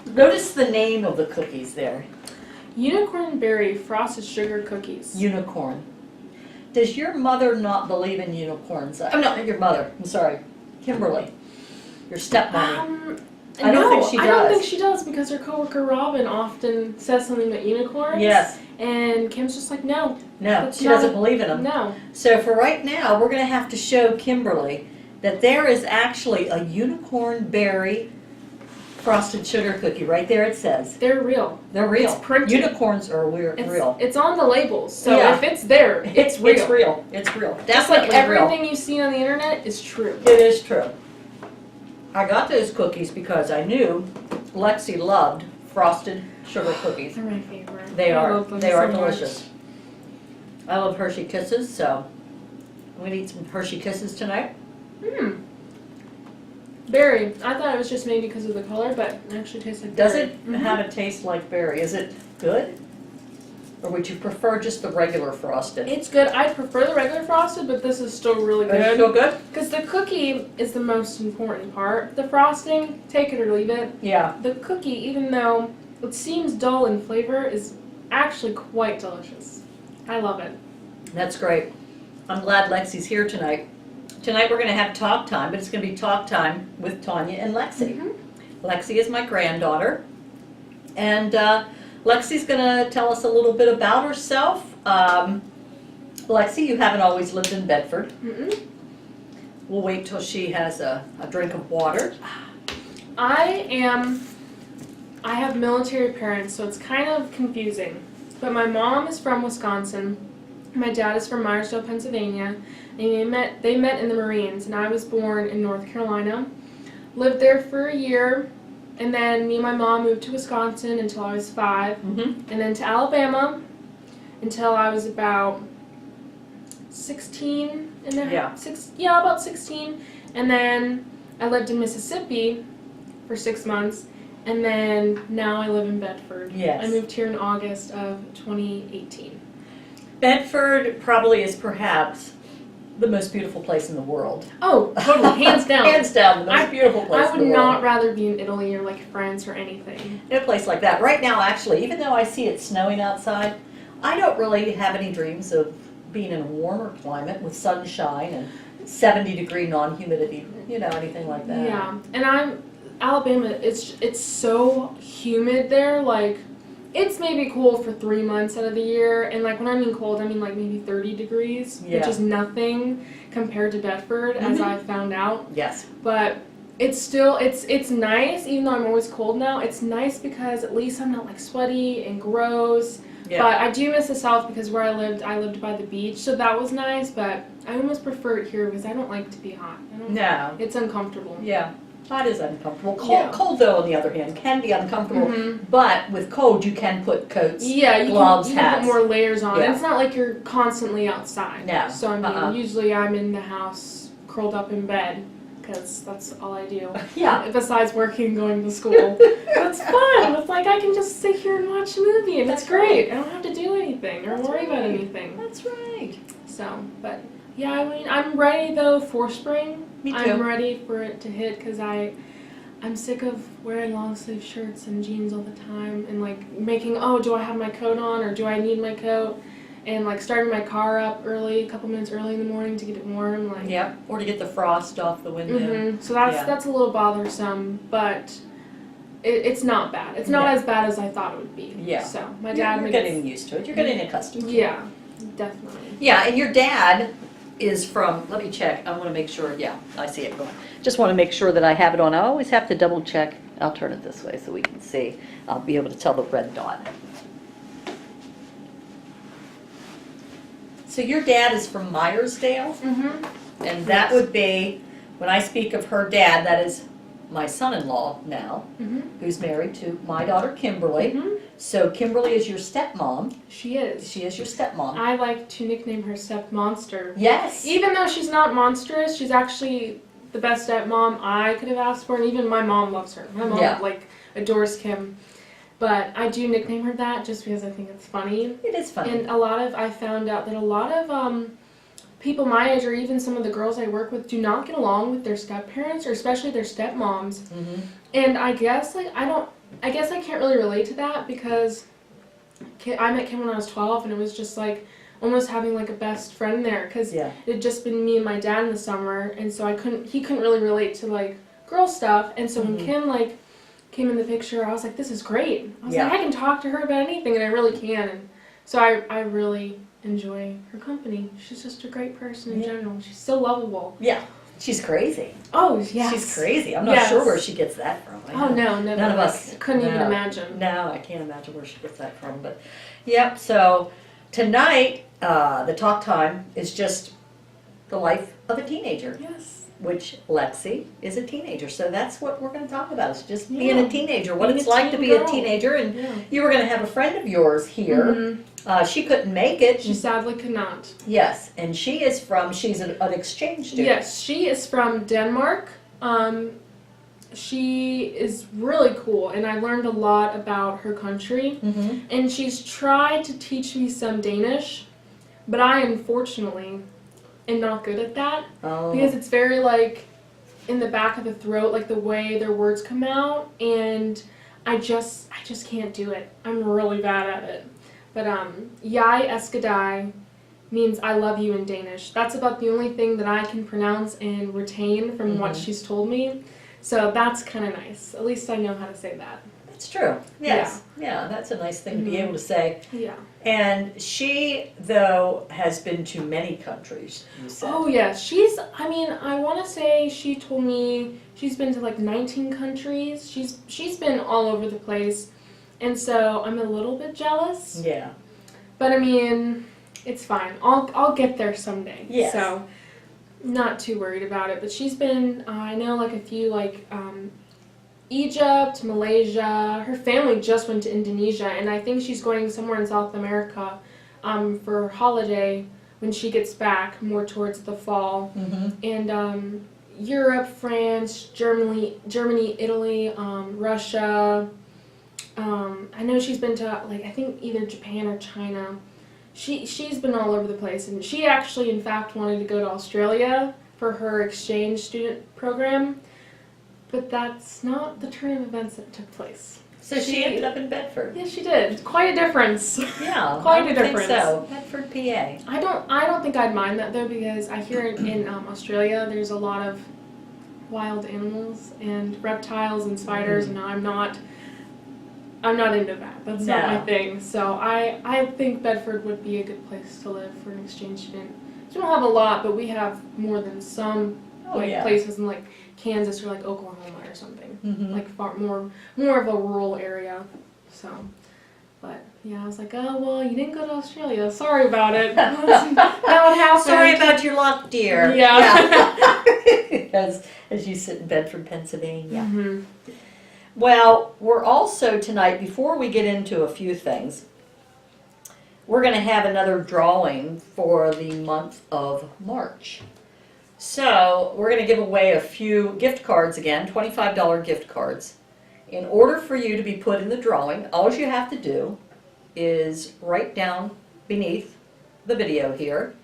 Notice the name of the cookies there. Unicorn berry frosted sugar cookies. Unicorn. Does your mother not believe in unicorns? I'm not your mother. I'm sorry, Kimberly, your stepmommy. I don't think she does. I don't think she does because her coworker Robin often says something about unicorns. Yes. And Kim's just like, no. No, she doesn't believe in them. No. So for right now, we're going to have to show Kimberly that there is actually a unicorn berry frosted sugar cookie. Right there it says. They're real. They're real. It's printed. Unicorns are real. It's on the labels, so Yeah. if it's there, it's real. It's real. It's real. Definitely Just like everything real. you see on the internet is true. It is true. I got those cookies because I knew Lexi loved frosted sugar cookies. They're my favorite. They I are. love them They are so delicious. I love Hershey Kisses, so I'm going to eat some Hershey Kisses tonight. Berry. I thought it was just maybe because of the color, but it actually tastes like Does berry. it have a taste like berry? Is it good? Or would you prefer just the regular frosted? It's good. I prefer the regular frosted, but this is still really Is it good. still good? Because the cookie is the most important part. The frosting, take it or leave it. Yeah. The cookie, even though it seems dull in flavor, is actually quite delicious. I love it. That's great. I'm glad Lexi's here tonight. Tonight we're going to have talk time, but it's going to be talk time with Tonya and Lexi. Lexi is my granddaughter. And Lexi's going to tell us a little bit about herself. Lexi, you haven't always lived in Bedford. We'll wait till she has a drink of water. I have military parents, so it's kind of confusing. But my mom is from Wisconsin. My dad is from Myersdale, Pennsylvania. And they met in the Marines, and I was born in North Carolina. Lived there for a year, and then me and my mom moved to Wisconsin until I was 5, and then to Alabama until I was about 16 and a half. About 16. And then I lived in Mississippi for 6 months, and then now I live in Bedford. Yes. I moved here in August of 2018. Bedford probably is perhaps the most beautiful place in the world. Oh, totally, hands down. Hands down, the most beautiful place I in would the not world. rather be in Italy or like France or anything. In a place like that. Right now, actually, even though I see it snowing outside, I don't really have any dreams of being in a warmer climate with sunshine and 70-degree non-humidity, anything like that. Yeah, and Alabama, it's so humid there, like, it's maybe cold for 3 months out of the year, and like when I mean cold, I mean like maybe 30 degrees, which is nothing compared to Bedford, as I found out. Yes. But it's still, it's nice, even though I'm always cold now, it's nice because at least I'm not like sweaty and gross. Yeah. But I do miss the South because where I lived by the beach, so that was nice, but I almost prefer it here because I don't like to be hot. No. It's uncomfortable. Yeah. Hot is uncomfortable. Yeah. Cold, though, on the other hand, can be uncomfortable. But with cold, you can put coats, gloves, you can hats. put more layers on. Yeah. It's not like you're constantly outside. No. So I mean, usually I'm in the house, curled up in bed, because that's all I do. Yeah. Besides working and going to school. That's fun. It's like I can just sit here and watch a movie, and it's great. I don't have to do anything or worry about anything. That's right. So, but yeah, I mean, I'm ready though for spring. Me too. I'm ready for it to hit because I'm sick of wearing long sleeve shirts and jeans all the time and like making, do I have my coat on or do I need my coat? And like starting my car up early, a couple minutes early in the morning to get it warm. Like, yeah, or to get the frost off the window. So that's a little bothersome, but it's not bad. It's not as bad as I thought it would be. Yeah. So my dad You're getting used to it. You're getting accustomed to it. Yeah, definitely. Yeah, and your dad is from, let me check, I want to make sure, yeah, I see it going. Just want to make sure that I have it on. I always have to double check. I'll turn it this way so we can see. I'll be able to tell the red dot. So your dad is from Myersdale? And that would be, when I speak of her dad, that is my son-in-law now, who's married to my daughter Kimberly. So Kimberly is your stepmom. She is. She is your stepmom. I like to nickname her Step Monster. Yes. Even though she's not monstrous, she's actually the best stepmom I could have asked for, and even my mom loves her. My mom like adores Kim. But I do nickname her that just because I think it's funny. It is funny. And I found out that a lot of people my age or even some of the girls I work with do not get along with their step-parents or especially their stepmoms. Mm-hmm. And I guess I can't really relate to that because I met Kim when I was 12 and it was just like almost having like a best friend there because Yeah. it had just been me and my dad in the summer, and so he couldn't really relate to like girl stuff, and so when Kim like came in the picture, I was like, this is great. I was like, I can talk to her about anything, and I really can. And so I really enjoy her company. She's just a great person in general. She's so lovable. Yeah. She's crazy. Oh, yes. She's crazy. I'm not sure where she gets that from. Oh, no. None of us. Couldn't even imagine. No, I can't imagine where she gets that from. But, yep, so tonight, the talk time is just the life of a teenager. Yes. Which Lexi is a teenager. So that's what we're going to talk about. It's just being a teenager, what Being it's a like to teen be girl. a teenager. And you were going to have a friend of yours here. Mm-hmm. She couldn't make it. She sadly could not. Yes, and she's an exchange student. Yes, she is from Denmark. She is really cool, and I learned a lot about her country. Mm-hmm. And she's tried to teach me some Danish, but I unfortunately am not good at that because it's very like in the back of the throat, like the way their words come out, and I just can't do it. I'm really bad at it. But jeg elsker dig means I love you in Danish. That's about the only thing that I can pronounce and retain from what she's told me. So that's kind of nice. At least I know how to say that. That's true. Yes. Yeah, that's a nice thing to be able to say. Yeah. And she, though, has been to many countries, you said. Oh, yeah. I want to say she told me she's been to like 19 countries. She's been all over the place. And so I'm a little bit jealous. Yeah. But I mean, it's fine. I'll get there someday. Yes. So not too worried about it. But she's been, I know like a few like Egypt, Malaysia. Her family just went to Indonesia, and I think she's going somewhere in South America for her holiday when she gets back, more towards the fall. Mm-hmm. And Europe, France, Germany, Italy, Russia. I know she's been to like I think either Japan or China. She's been all over the place, and she actually in fact wanted to go to Australia for her exchange student program, but that's not the turn of events that took place. So she ended up in Bedford. Yeah, she did. Quite a difference. Yeah, Quite I a difference. think so. Bedford, PA. I don't think I'd mind that though, because I hear in Australia there's a lot of wild animals and reptiles and spiders, and I'm not into that. That's not my thing. So I think Bedford would be a good place to live for an exchange student. We don't have a lot, but we have more than some places in like Kansas or like Oklahoma or something. Mm-hmm. Like far more of a rural area. So, but yeah, I was like, oh well, you didn't go to Australia. Sorry about it. That would happen. Sorry about your luck, dear. Yeah. as you sit in Bedford, Pennsylvania. Mm-hmm. Well, we're also tonight, before we get into a few things, we're going to have another drawing for the month of March. So we're going to give away a few gift cards again, $25 gift cards. In order for you to be put in the drawing, all you have to do is write down beneath the video here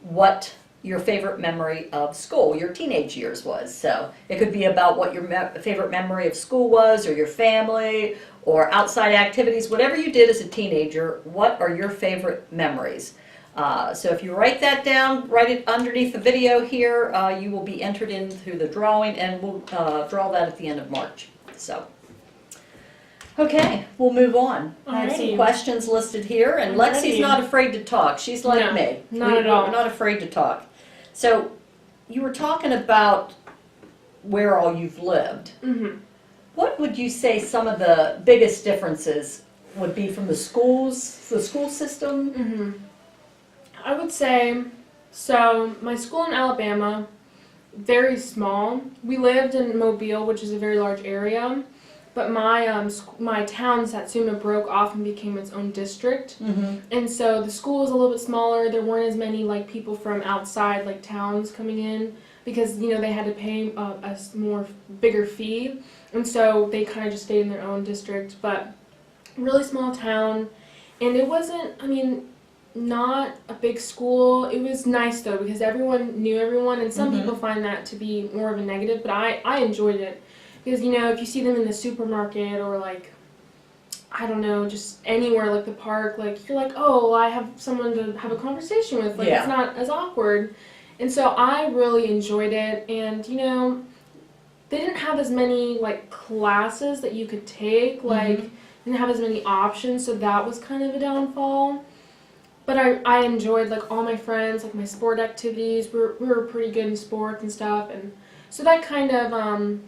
what your favorite memory of school, your teenage years was. So it could be about what your favorite memory of school was, or your family, or outside activities, whatever you did as a teenager, what are your favorite memories? So if you write that down, write it underneath the video here, you will be entered into the drawing, and we'll draw that at the end of March. So, okay, we'll move on. I have some questions listed here, and Lexi's not afraid to talk. She's like me. Not at all. We're not afraid to talk. So, you were talking about where all you've lived. Mm-hmm. What would you say some of the biggest differences would be from the school system? Mm-hmm. I would say, so my school in Alabama, very small. We lived in Mobile, which is a very large area, but my town, Satsuma, broke off and became its own district. Mm-hmm. And so the school was a little bit smaller. There weren't as many like people from outside like towns coming in because they had to pay a bigger fee, and so they kind of just stayed in their own district. But really small town, and it wasn't. not a big school. It was nice though because everyone knew everyone, and some people find that to be more of a negative, but I enjoyed it because if you see them in the supermarket or like I don't know, just anywhere like the park, like you're like, oh, I have someone to have a conversation with. Like it's not as awkward, and so I really enjoyed it. And they didn't have as many like classes that you could take, like didn't have as many options, so that was kind of a downfall. But I enjoyed like all my friends, like my sport activities. We were pretty good in sports and stuff, and so that kind of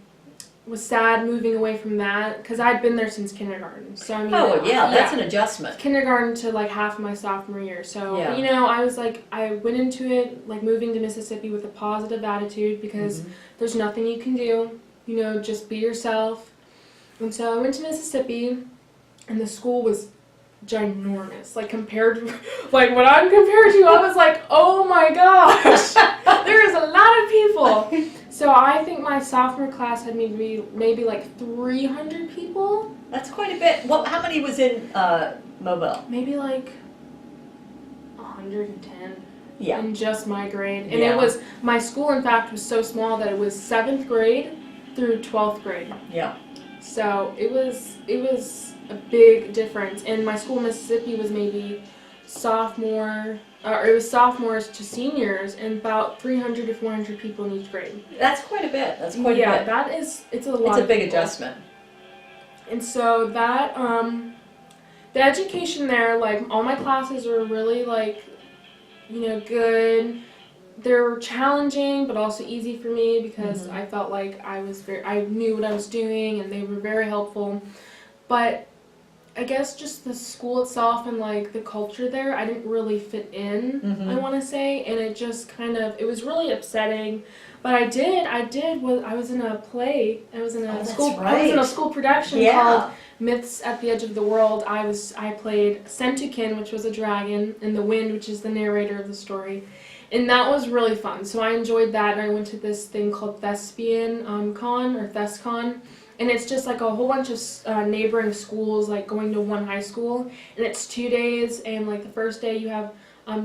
was sad moving away from that because I'd been there since kindergarten. So I mean, that's an adjustment. Kindergarten to like half of my sophomore year. So I was like, I went into it like moving to Mississippi with a positive attitude because there's nothing you can do. Just be yourself. And so I went to Mississippi, and the school was ginormous. Like compared to like what I'm compared to, I was like, oh my gosh, there is a lot of people. So I think my sophomore class had maybe like 300 people. That's quite a bit. Well, how many was in Mobile? Maybe like 110. Yeah. In just my grade. And it was, my school in fact was so small that it was 7th grade through 12th grade. Yeah. So it was a big difference. And my school in Mississippi was maybe it was sophomores to seniors, and about 300 to 400 people in each grade. That's quite a bit. That's quite a bit. Yeah, it's a lot. It's a big adjustment. And so that, the education there, like all my classes were really like, good. They're challenging, but also easy for me because I felt like I knew what I was doing, and they were very helpful. But I guess just the school itself and like the culture there, I didn't really fit in, I want to say, and it just it was really upsetting. But I was in a play. I was in a school production called Myths at the Edge of the World. I played Centukin, which was a dragon, and the Wind, which is the narrator of the story. And that was really fun. So I enjoyed that, and I went to this thing called Thespian Con, or ThesCon. And it's just like a whole bunch of neighboring schools like going to one high school. And it's 2 days, and like the first day you have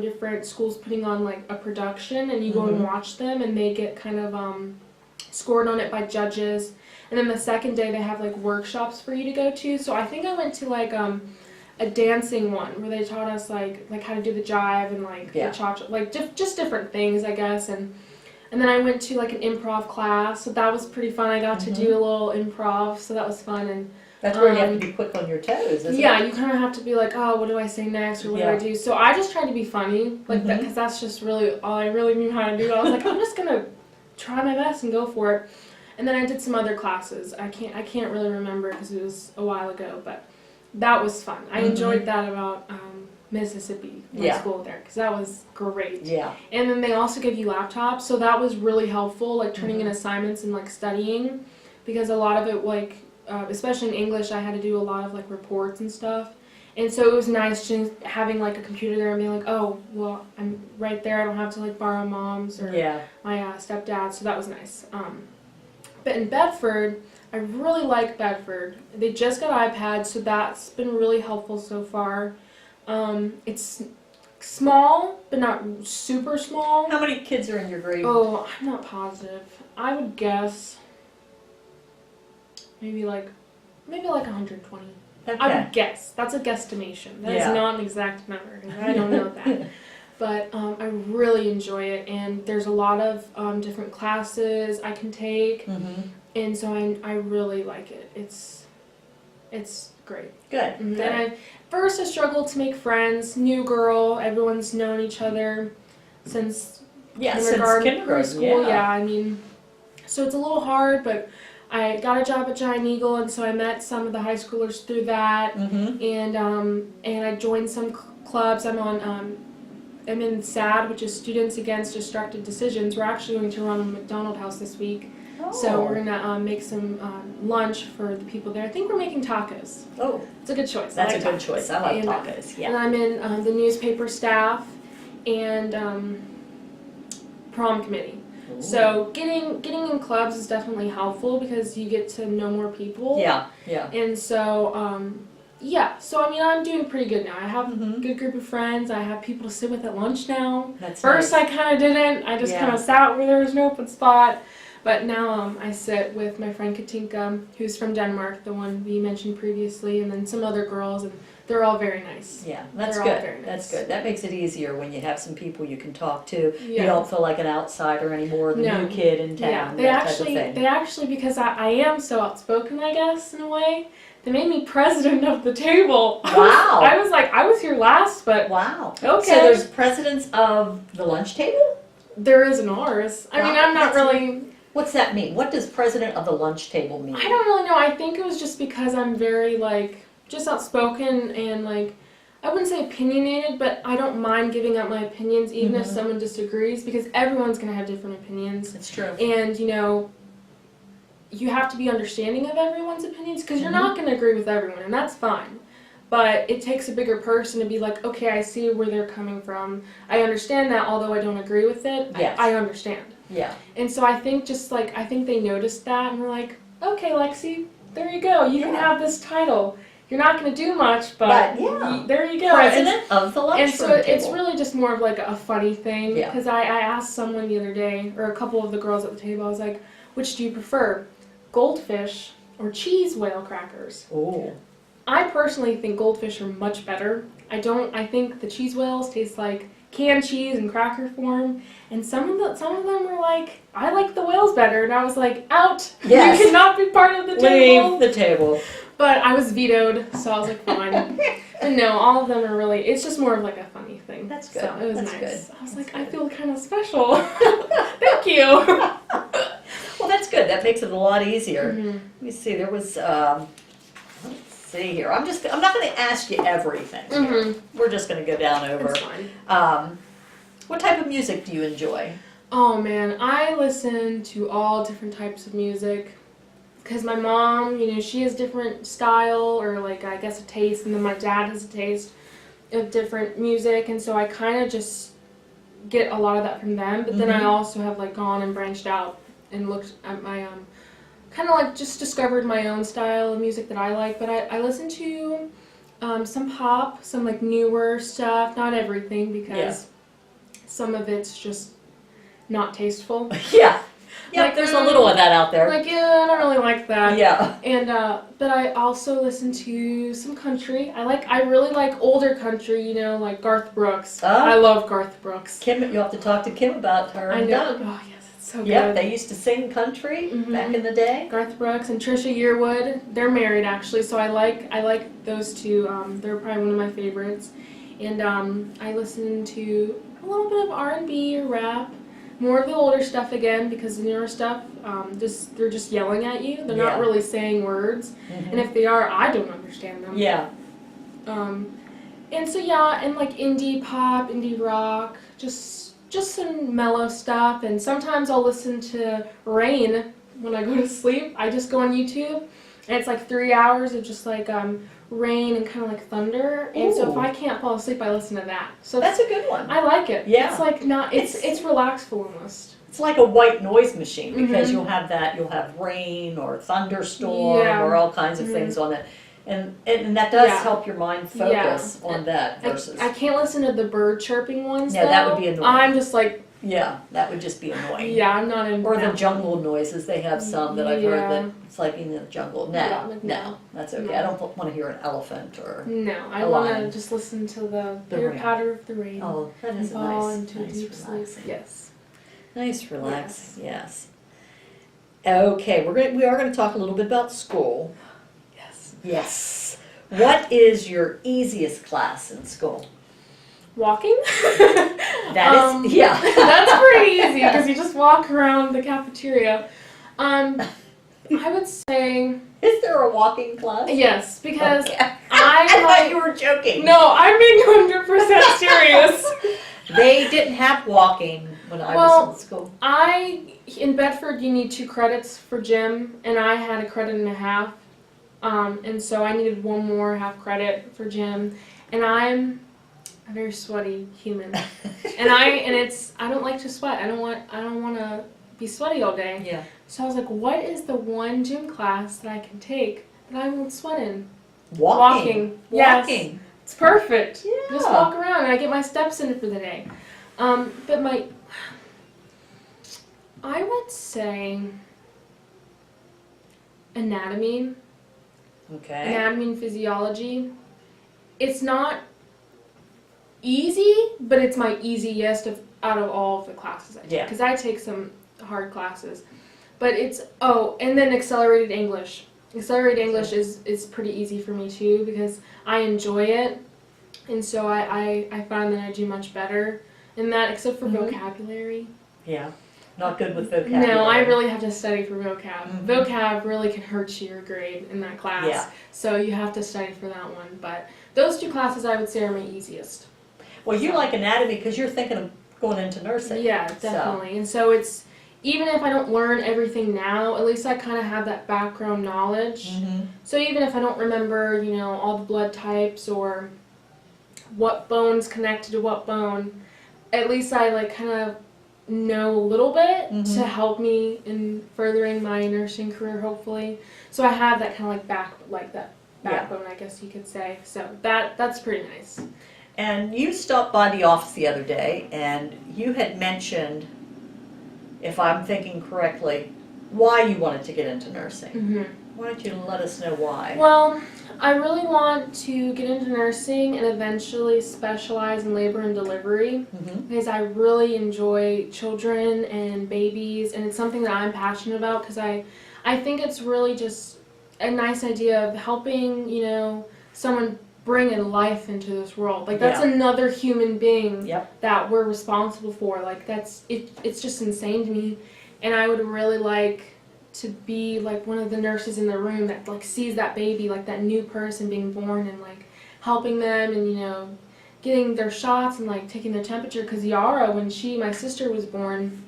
different schools putting on like a production, and you go and watch them, and they get kind of scored on it by judges. And then the second day they have like workshops for you to go to. So I think I went to like a dancing one where they taught us like how to do the jive and like the cha-cha, like just different things, I guess. And then I went to like an improv class, so that was pretty fun. I got to do a little improv, so that was fun. And that's where you have to be quick on your toes, isn't it? Yeah, you kind of have to be like, oh, what do I say next, or what do I do? So I just tried to be funny, like that, because that's just really all I really knew how to do. I was like, I'm just gonna try my best and go for it. And then I did some other classes. I can't really remember because it was a while ago, but that was fun. I enjoyed that about Mississippi, my school there, because that was great. Yeah. And then they also give you laptops, so that was really helpful, like turning in assignments and like studying, because a lot of it, like especially in English, I had to do a lot of like reports and stuff, and so it was nice just having like a computer there and being like, oh, well, I'm right there. I don't have to like borrow mom's or my stepdad, so that was nice. But in Bedford, I really like Bedford. They just got iPads, so that's been really helpful so far. It's small, but not super small. How many kids are in your grade? Oh, I'm not positive. I would guess maybe like 120. Okay. I would guess. That's a guesstimation. That is not an exact number. I don't know that. But I really enjoy it, and there's a lot of different classes I can take, and so I really like it. It's great. Good. And then first I struggled to make friends. New girl, everyone's known each other since kindergarten, preschool. Yeah, I mean, so it's a little hard, but I got a job at Giant Eagle, and so I met some of the high schoolers through that, and I joined some clubs. I'm in SAD, which is Students Against Destructive Decisions. We're actually going to run a McDonald's house this week. So we're going to make some lunch for the people there. I think we're making tacos. Oh. It's a good choice. That's a good choice. I like tacos, And I'm in the newspaper staff and prom committee. Ooh. So getting in clubs is definitely helpful because you get to know more people. Yeah, yeah. And so, Yeah, so I mean, I'm doing pretty good now. I have Mhm. a good group of friends. I have people to sit with at lunch now. That's First, nice. I kind of didn't. I just Yeah. kind of sat where there was no open spot. But now I sit with my friend Katinka, who's from Denmark, the one we mentioned previously, and then some other girls, and they're all very nice. Yeah, that's They're all good. very nice. That's good. That makes it easier when you have some people you can talk to. Yeah. You don't feel like an outsider anymore, the No. new kid in town, Yeah, that type of thing. they actually, because I am so outspoken, I guess, in a way, they made me president of the table. Wow. I was like, I was here last, but Wow. okay. So there's presidents of the lunch table? There is an ours. I mean, Wow, I'm not that's really. What's that mean? What does president of the lunch table mean? I don't really know. I think it was just because I'm very just outspoken and I wouldn't say opinionated, but I don't mind giving out my opinions even if Mhm. someone disagrees because everyone's gonna have different opinions. That's true. And you have to be understanding of everyone's opinions because you're Mhm. not gonna agree with everyone, and that's fine. But it takes a bigger person to be like, okay, I see where they're coming from. I understand that, although I don't agree with it. Yes. I understand. Yeah. And so I think I think they noticed that and were like, okay, Lexi, there you go. You can Yeah. have this title. You're not going to do much, but yeah. there you go. President of the lunch And so table. it's really just more of a funny thing. Yeah. Because I asked someone the other day, or a couple of the girls at the table, I was like, which do you prefer, goldfish or cheese whale crackers? Oh. I personally think goldfish are much better. I think the cheese whales taste like canned cheese in cracker form, and some of them were like, I like the whales better, and I was like, out. Yes. You cannot be part of the table. Leave the table. But I was vetoed, so I was like, fine. But no, all of them are really. It's just more of a funny thing. That's good. So it was That's nice. good. I was That's like, I good. feel kind of special. Thank you. Well, that's good. That makes it a lot easier. Mhm. Let me see. There was. Let's see here. I'm not going to ask you everything. Here. Mhm. We're just going to go down over. It's fine. What type of music do you enjoy? Oh man, I listen to all different types of music because my mom, she has different style or I guess a taste, and then my dad has a taste of different music, and so I kind of just get a lot of that from them. But then I Mhm. also have gone and branched out and looked at my kind of just discovered my own style of music that I like. But I listen to some pop, some newer stuff, not everything because some of it's just not tasteful. Yeah. Yeah, there's a little of that out there. I don't really like that. Yeah. And but I also listen to some country. I really like older country, like Garth Brooks. Oh. I love Garth Brooks. Kim, you'll have to talk to Kim about her. I and know. Doug. Oh yes, it's so Yep, good. they used to sing country Mhm. back in the day. Garth Brooks and Trisha Yearwood. They're married actually, so I like those two. They're probably one of my favorites. And I listen to a little bit of R&B or rap. More of the older stuff again because the newer stuff, they're just yelling at you. They're not Yeah. really saying words, Mhm. and if they are, I don't understand them. Yeah. And so and indie pop, indie rock, just some mellow stuff. And sometimes I'll listen to Rain when I go to sleep. I just go on YouTube, and it's 3 hours of just rain and kind of thunder. And so if Ooh. I can't fall asleep, I listen to that. So That's a good one. I like it. Yeah. It's relaxful almost. It's like a white noise machine because Mhm. you'll have rain or thunderstorm Yeah. or all kinds of Mhm. things on it. And that does Yeah. help your mind focus on that I versus. can't listen to the bird chirping ones. Yeah, that though. would be annoying. I'm just Yeah, that would just be annoying. yeah, I'm not in. Or the jungle noises. They have some that I've heard Yeah. that it's like in the jungle. No, Yeah, no, that's okay. No. I don't want to hear an elephant or. No, I a want lion. to just listen to the The pitter rain. patter of the rain. Oh, that and is a fall nice, into a nice deep sleep. relaxing. Yes. Nice relaxing. Yes. Okay, we are going to talk a little bit about school. Yes. Yes. What is your easiest class in school? Walking. That is, yeah. That's pretty easy because you just walk around the cafeteria. I would say Is there a walking class? yes because Okay. I thought you were joking. No, I'm being 100% serious. They didn't have walking when I was in school. In Bedford, you need 2 credits for gym, and I had a credit and a half. And so I needed 1 more half credit for gym. And I'm a very sweaty human. I don't like to sweat. I don't want to be sweaty all day. Yeah. So I was like, what is the one gym class that I can take that I won't sweat in? Walking. Yes. Walking. It's perfect. Yeah. Just walk around and I get my steps in for the day. But I would say anatomy. Okay. Anatomy and physiology. It's not easy, but it's my easiest out of all of the classes I take. Yeah. Because I take some hard classes. But and then accelerated English. Accelerated English is pretty easy for me too because I enjoy it. And so I find that I do much better in that, except for vocabulary. Yeah. Not good with vocabulary. No, I really have to study for vocab. Mm-hmm. Vocab really can hurt your grade in that class. Yeah. So you have to study for that one. But those two classes I would say are my easiest. Well, you like anatomy because you're thinking of going into nursing. Yeah, definitely. And so it's, even if I don't learn everything now, at least I kind of have that background knowledge. Mm-hmm. So even if I don't remember, all the blood types or what bone's connected to what bone, at least I kind of know a little bit to help me in furthering my nursing career, hopefully. So I have that kind of backbone, I guess you could say. So that's pretty nice. And you stopped by the office the other day, and you had mentioned, if I'm thinking correctly, why you wanted to get into nursing. Mm-hmm. Why don't you let us know why? Well, I really want to get into nursing and eventually specialize in labor and delivery because I really enjoy children and babies, and it's something that I'm passionate about because I think it's really just a nice idea of helping, someone bring a life into this world. That's another human being that we're responsible for. It's just insane to me, and I would really like to be one of the nurses in the room that sees that baby, that new person being born, and helping them and getting their shots and taking their temperature. Because Yara, when my sister was born,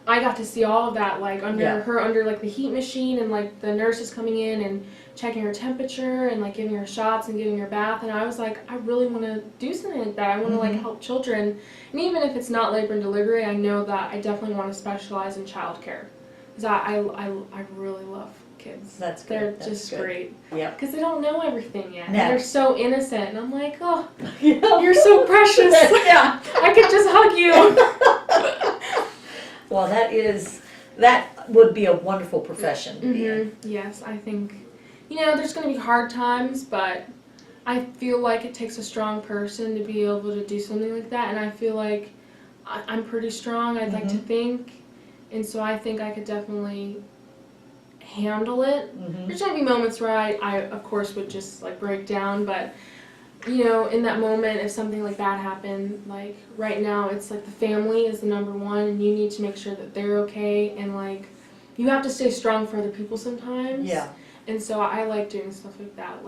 I got to see all of that under the heat machine, and the nurses coming in and checking her temperature and giving her shots and giving her bath, and I was I really want to do something like that. I want to help children, and even if it's not labor and delivery, I know that I definitely want to specialize in childcare. Because I really love kids. That's They're good. just great. Yeah. Because they don't know everything yet. No. They're so innocent. And I'm oh, you're so precious. Yeah. I could just hug you. Well, that would be a wonderful profession to be in. Yes, I think, there's going to be hard times, but I feel like it takes a strong person to be able to do something like that. And I feel like I'm pretty strong, I'd like to think. And so I think I could definitely handle it. There's going to be moments where I of course, would just break down. But, in that moment, if something like that happened, right now, it's the family is the number one. And you need to make sure that they're okay. And, you have to stay strong for other people sometimes. Yeah. And so I like doing stuff like that,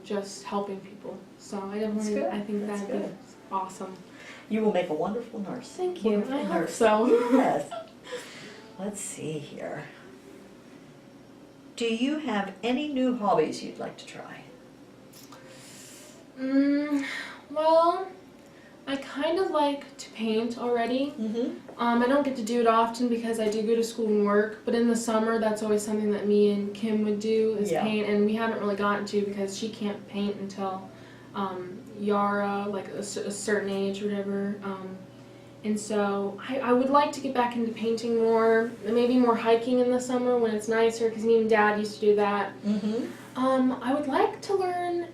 just helping people. So I definitely, I think that'd be awesome. You will make a wonderful nurse. Thank you. Wonderful I hope nurse. so. Yes. Let's see here. Do you have any new hobbies you'd like to try? Well, I kind of like to paint already. I don't get to do it often because I do go to school and work, but in the summer that's always something that me and Kim would do is paint, and we haven't really gotten to because she can't paint until Yara, a certain age or whatever. And so I would like to get back into painting more, maybe more hiking in the summer when it's nicer, because me and Dad used to do that. I would like to learn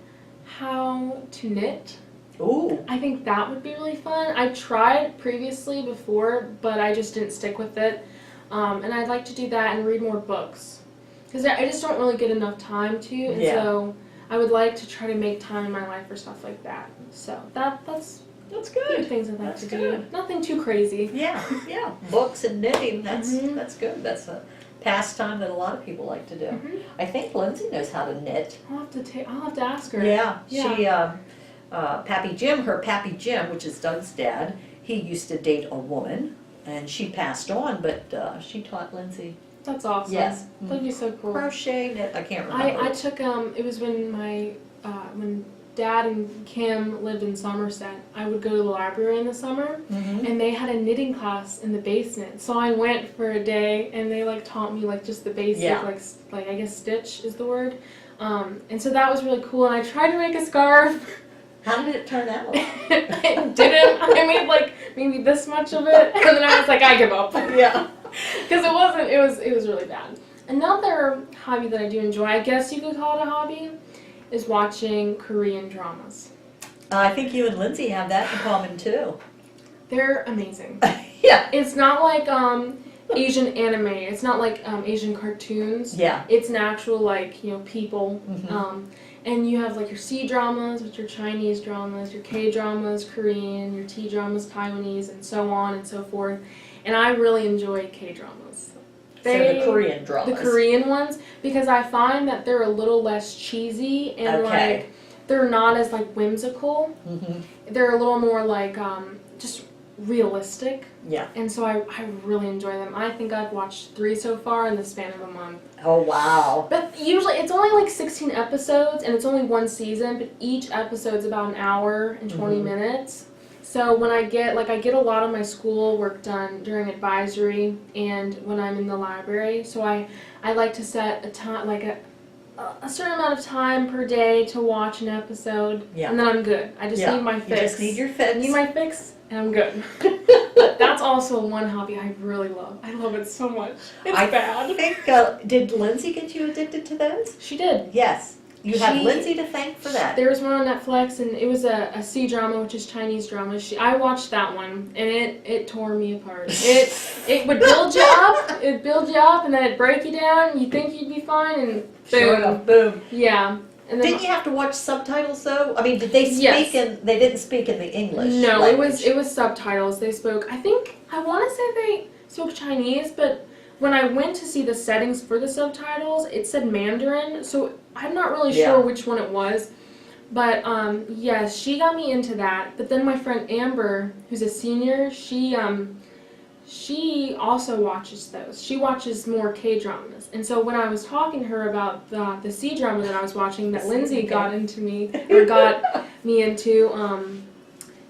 how to knit. Ooh. I think that would be really fun. I tried previously before, but I just didn't stick with it. And I'd like to do that and read more books, because I just don't really get enough time to, and so I would like to try to make time in my life for stuff like that. So that's good. Things I'd like to do. Nothing too crazy. Yeah. Books and knitting, that's good. That's a pastime that a lot of people like to do. I think Lindsay knows how to knit. I'll have to ask her. Yeah. She, her Pappy Jim, which is Doug's dad, he used to date a woman, and she passed on, but she taught Lindsay. That's awesome. Yes. That'd be so cool. Crochet, knit, I can't remember. I took, it was when when Dad and Kim lived in Somerset, I would go to the library in the summer, and they had a knitting class in the basement. So I went for a day, and they taught me just the basic, I guess stitch is the word. And so that was really cool. And I tried to make a scarf. How did it turn out? It didn't. I made like maybe this much of it, and then I was like, I give up. Yeah. Because it was really bad. Another hobby that I do enjoy, I guess you could call it a hobby, is watching Korean dramas. I think you and Lindsay have that in common too. They're amazing. Yeah. It's not like Asian anime. It's not like Asian cartoons. Yeah. It's an actual like people. Mhm. And you have like your C dramas, which are Chinese dramas, your K dramas, Korean, your T dramas, Taiwanese, and so on and so forth. And I really enjoy K dramas. So the Korean dramas. The Korean ones, because I find that they're a little less cheesy and Okay. like they're not as like whimsical. Mm-hmm. They're a little more like just realistic. Yeah. And so I really enjoy them. I think I've watched 3 so far in the span of a month. Oh, wow. But usually it's only like 16 episodes and it's only one season, but each episode's about an hour and 20 minutes. So when I get a lot of my school work done during advisory and when I'm in the library. So I like to set a time, like a certain amount of time per day to watch an episode. Yeah. And then I'm good. I just need my fix. You just need your fix. I need my fix and I'm good. But that's also one hobby I really love. I love it so much. It's bad. I think, did Lindsay get you addicted to those? She did. Yes. You have She- Lindsay to thank for that. There was one on Netflix, and it was a C drama, which is Chinese drama. I watched that one, and it tore me apart. It would build you up, and then it'd break you down. You think you'd be fine, and boom, Sure enough, boom. yeah. And then Didn't you have to watch subtitles though? I mean, did they speak Yes. they didn't speak in the English no, language? it was subtitles. They spoke. I want to say they spoke Chinese, but when I went to see the settings for the subtitles, it said Mandarin, so I'm not really Yeah. sure which one it was. But yes, she got me into that. But then my friend Amber, who's a senior, she also watches those. She watches more K dramas. And so when I was talking to her about the C drama that I was watching that Lindsay got me into,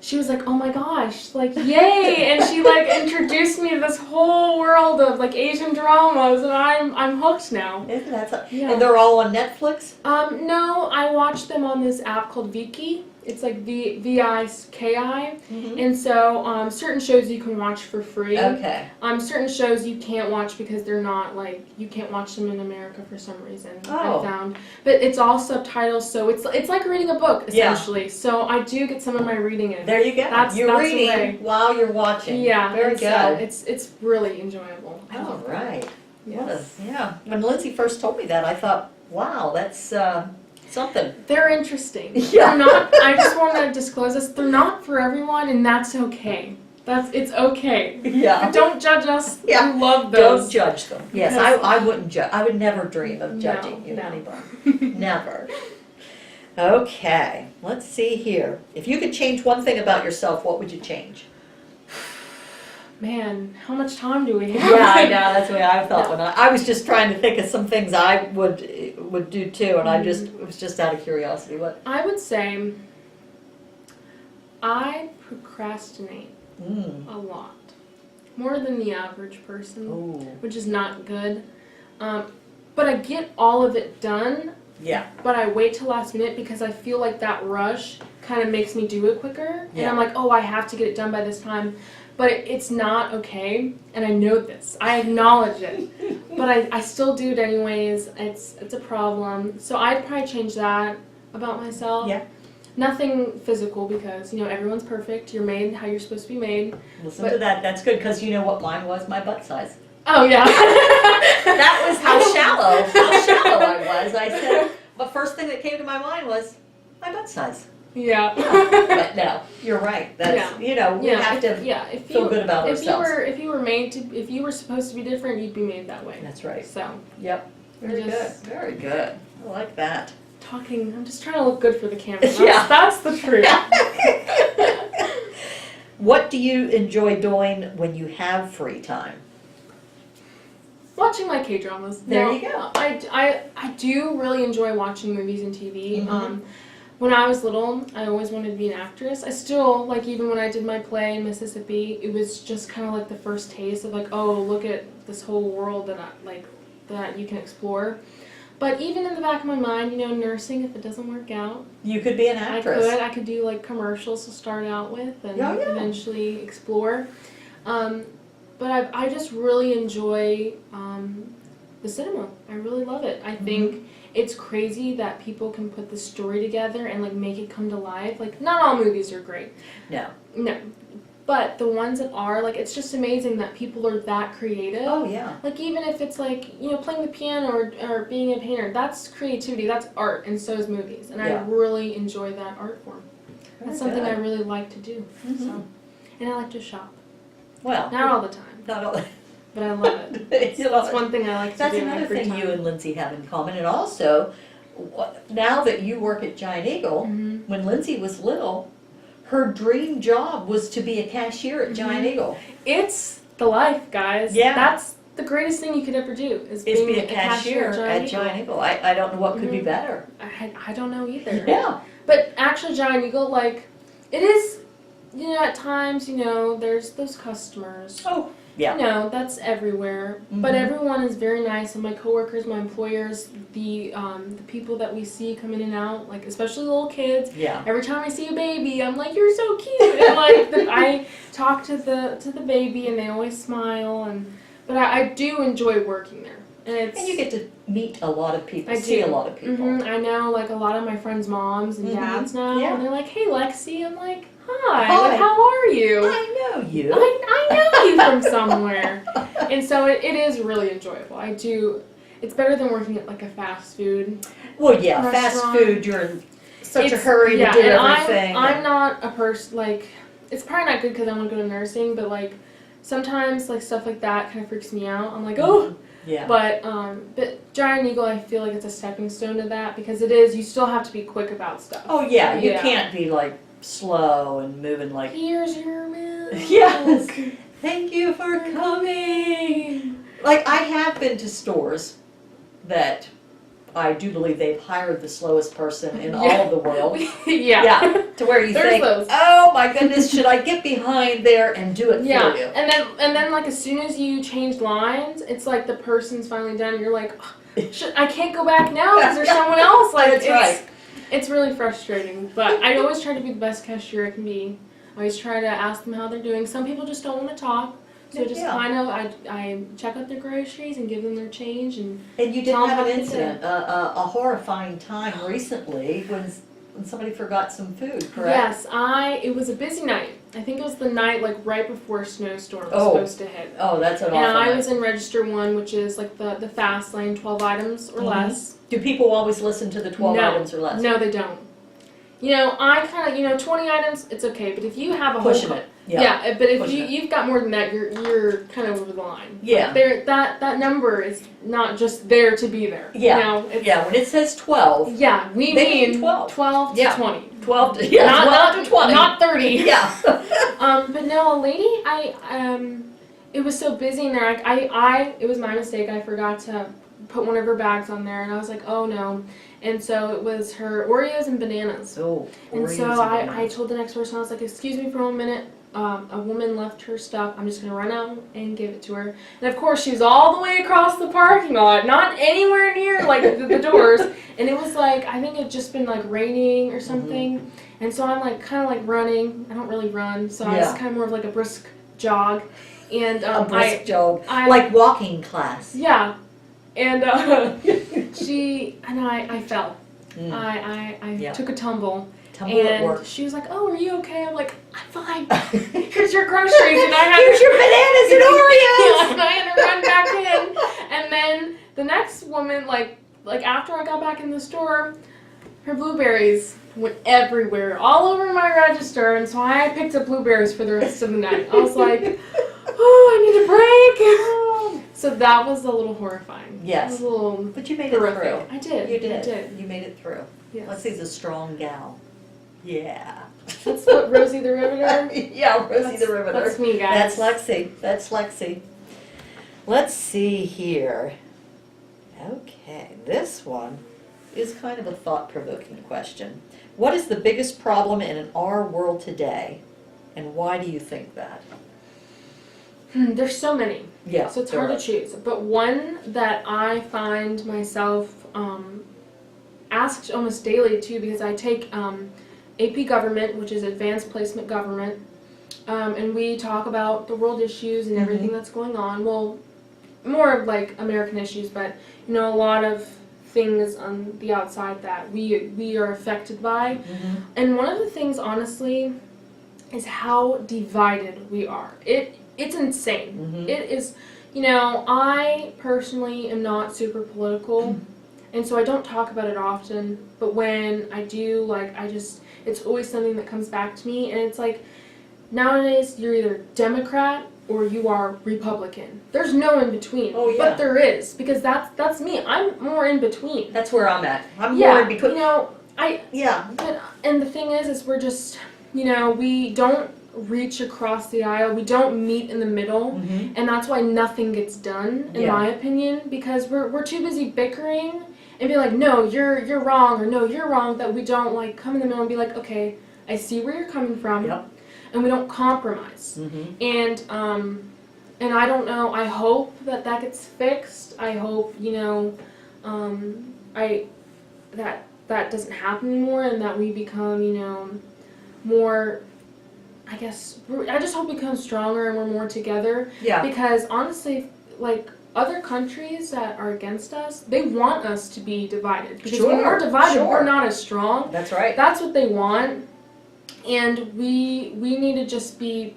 she was like, oh my gosh, like, yay! And she, like, introduced me to this whole world of, like, Asian dramas, and I'm hooked now. Isn't that something? Yeah. And they're all on Netflix? No, I watched them on this app called Viki. It's like Viki. And so, certain shows you can watch for free. Okay. Certain shows you can't watch because they're not, like, you can't watch them in America for some reason, Oh. I found. But it's all subtitles, so it's like reading a book, essentially. So I do get some of my reading in. There you go. You're that's the reading way. while you're watching. Yeah, Very and good. so it's really enjoyable. I All love it. right. Yes. Yeah. When Lindsay first told me that, I thought, wow, that's something. They're interesting. Yeah. They're not. I just want to disclose this. They're not for everyone, and that's okay. It's okay. Yeah. Don't judge us. Yeah. We love Don't those. judge them. Yes, Because- I wouldn't judge. I would never dream of judging No. anybody. Never. Okay. Let's see here. If you could change one thing about yourself, what would you change? Man, how much time do we have? Yeah, I know. That's the way I felt when I was just trying to think of some things I would do too, and it was just out of curiosity. What? I would say I procrastinate a lot. More than the average person, Ooh. which is not good. But I get all of it done, Yeah. but I wait till last minute because I feel like that rush kind of makes me do it quicker. And Yeah. I'm like, oh, I have to get it done by this time. But it's not okay, and I know this. I acknowledge it. But I still do it anyways. It's a problem. So I'd probably change that about myself. Yeah. Nothing physical because, everyone's perfect. You're made how you're supposed to be made. Listen to that. That's good because you know what mine was? My butt size. Oh, yeah. That was how shallow I was. I said, the first thing that came to my mind was my butt size. Yeah. But no, you're right. That's, we have to if feel good about ourselves. If you were supposed to be different, you'd be made that way. That's right. So, Yep. Very good. Just- Very good. I like that. I'm just trying to look good for the camera. Yeah. That's the truth. What do you enjoy doing when you have free time? Watching my K-dramas. There you go. I do really enjoy watching movies and TV. Mhm. When I was little, I always wanted to be an actress. I still, even when I did my play in Mississippi, it was just kind of like the first taste of oh, look at this whole world that you can explore. But even in the back of my mind, you know, nursing, if it doesn't work out, You could be an actress. I could do like commercials to start out with and Oh, yeah. eventually explore. But I just really enjoy the cinema. I really love it. I think it's crazy that people can put the story together and like make it come to life. Like, not all movies are great. No. No. But the ones that are, like, it's just amazing that people are that creative. Oh, yeah. Like, even if it's like, you know, playing the piano or being a painter, that's creativity, that's art, and so is movies. And Yeah. I really enjoy that art form. That's something good. I really like to do. Mhm. So, and I like to shop. Well, Not all the time, not all. but I love it. You love That's it. one thing I like to That's do in my another free thing time. you and Lindsay have in common. And also, now that you work at Giant Eagle, Mhm. when Lindsay was little, her dream job was to be a cashier at Giant Eagle. It's the life, guys. Yeah. That's the greatest thing you could ever do, is Is being be a cashier at Giant Eagle. I don't know what could be Mhm. better. I don't know either. Yeah. But actually, Giant Eagle, like, it is, you know, at times, you know, there's those customers. Oh, yeah. You know, that's everywhere. But Mhm. everyone is very nice, and my coworkers, my employers, the people that we see come in and out, like, especially little kids. Yeah. Every time I see a baby, I'm like, you're so cute. And, like, I talk to the baby, and they always smile. But I do enjoy working there. And And you get to meet a lot of people, I see a do. lot of people. I know, like, a lot of my friends' moms and Mhm. dads now, Yeah. and they're like, hey, Lexi. I'm like, hi, Hi. like, how are you? I know you. I know you from somewhere. And so it is really enjoyable. It's better than working at, like, a fast food. Well, yeah, fast Restaurant. food, you're in such a It's- hurry yeah, to do and everything. I'm not a person, like, it's probably not good because I want to go to nursing, but, like, sometimes, like, stuff like that kind of freaks me out. I'm like, oh. Yeah. But Giant Eagle, I feel like it's a stepping stone to that, because it is, you still have to be quick about stuff. Oh, yeah, you Yeah. can't be, like, slow and moving like, Here's your milk. yes, thank you for coming. Like, I have been to stores that I do believe they've hired the slowest person in all of the world. Yeah. To where you There's think, those. oh my goodness, should I get behind there and do it Yeah, for you? and then like as soon as you change lines, it's like the person's finally done, and you're like, oh, I can't go back now because there's someone else. Like, That's right. It's really frustrating, but I always try to be the best cashier I can be. I always try to ask them how they're doing. Some people just don't want to talk, so just Yeah. kind of I check out their groceries and give them their change and. And you did Tell 'em have how an to incident, a horrifying time recently when somebody forgot some food, correct? Yes, it was a busy night. I think it was the night like right before a snowstorm was Oh. supposed to hit. Oh, that's an awful And I night. was in register 1, which is like the fast lane, 12 items or Mhm. less. Do people always listen to the 12 No. items or less? No, they don't. You know, I kind of, 20 items, it's okay. But if you have a Pushing whole it. yeah, but if Pushing it. you've got more than that, you're kind of over the line. Yeah. Like that number is not just there to be there. Yeah. You know, it's, Yeah, when it says 12, Yeah, we They mean mean 12. 12 to Yeah. 20. 12 to, yeah, 12 to 20. Not 30. Yeah. But no, a lady, it was so busy in there. It was my mistake. I forgot to put one of her bags on there, and I was like, oh no. And so it was her Oreos and bananas. Oh, And Oreos so and I bananas. told the next person, I was like, excuse me for 1 minute. A woman left her stuff. I'm just going to run out and give it to her. And of course, she was all the way across the parking lot, not anywhere near like the doors. And it was like, I think it had just been like raining or something. And so I'm like kind of like running. I don't really run, so I was Yeah. kind of more of like a brisk jog. And A brisk jog. I- Like walking class. yeah. And I fell. Mm. I Yeah. took a tumble. Tumble at And work. she was like, oh, are you okay? I'm like, I'm fine. Here's your groceries. And I had Here's your bananas and Oreos! Yeah, and I had to run back in. And then the next woman, like after I got back in the store, her blueberries went everywhere, all over my register. And so I picked up blueberries for the rest of the night. I was like, oh, I need a break. So that was a little horrifying. Yes. It was a little But you made it horrific. through. I did. You did. I did. You made it through. Yes. Lexi's a strong gal. Yeah. That's what Rosie the Riveter. Yeah, Rosie the Riveter. That's me, guys. That's Lexi. That's Lexi. Let's see here. Okay, this one is kind of a thought-provoking question. What is the biggest problem in our world today, and why do you think that? There's so many. Yeah. So it's hard to choose. But one that I find myself asked almost daily too, because I take AP Government, which is Advanced Placement Government, and we talk about the world issues and everything that's going on. Well, more of like American issues, but you know, a lot of things on the outside that we are affected by. And one of the things, honestly, is how divided we are. It's insane. It is, you know, I personally am not super political, and so I don't talk about it often, but when I do, like, it's always something that comes back to me, and it's like, nowadays, you're either Democrat or you are Republican. There's no in between. Oh, yeah. But there is, because that's me. I'm more in between. That's where I'm at. I'm more in between. You know, and the thing is we're just, you know, we don't reach across the aisle. We don't meet in the middle, and that's why nothing gets done, in my opinion, because we're too busy bickering and be like, no, you're wrong, or no, you're wrong, that we don't like come in the middle and be like, okay, I see where you're coming from, and we don't compromise. And I don't know. I hope that gets fixed. I hope, you know, that doesn't happen anymore, and that we become, you know, more. I guess I just hope we become stronger and we're more together. Yeah. Because honestly, like, other countries that are against us, they want us to be divided. Because when we're divided, we're not as strong. That's right. That's what they want. And we need to just be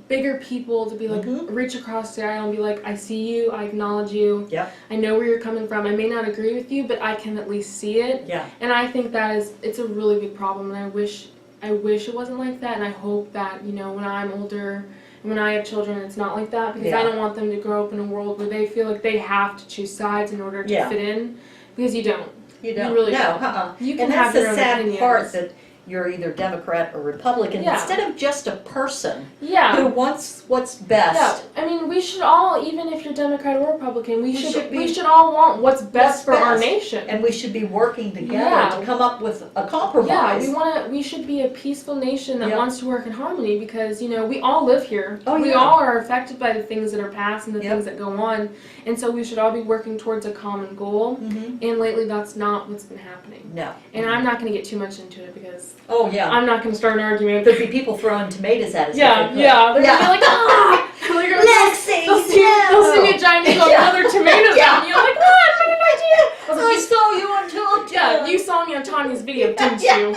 bigger people, to be like, reach across the aisle and be like, I see you, I acknowledge you. Yep. I know where you're coming from. I may not agree with you, but I can at least see it. Yeah. And I think it's a really big problem, and I wish it wasn't like that, and I hope that, you know, when I'm older and when I have children, it's not like that, because I don't want them to grow up in a world where they feel like they have to choose sides in order to fit in, because you don't. You don't. You really don't. You can have your own opinions. And that's the sad part, that you're either Democrat or Republican, instead of just a person who wants what's best. Yeah, I mean, we should all, even if you're Democrat or Republican, we should all want what's best for our nation. And we should be working together to come up with a compromise. Yeah, we should be a peaceful nation that wants to work in harmony, because, you know, we all live here. We all are affected by the things that are passed and the things that go on, and so we should all be working towards a common goal. And lately, that's not what's been happening. No. And I'm not going to get too much into it, because I'm not going to start an argument. There'd be people throwing tomatoes at us. They're going to be like, ah! Lexi, they'll see me a giant needle and other tomatoes at me. You're like, what? I had an idea. I saw you on Tonya. Yeah, you saw me on Tonya's video, didn't you?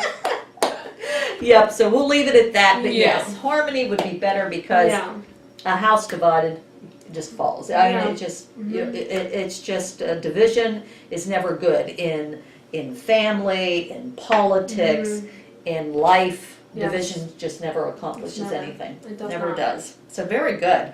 Yep, so we'll leave it at that. But yes, harmony would be better, because a house divided just falls. I mean, it just, you know, it's just a division is never good in family, in politics, in life. Division just never accomplishes anything. It never does. So very good.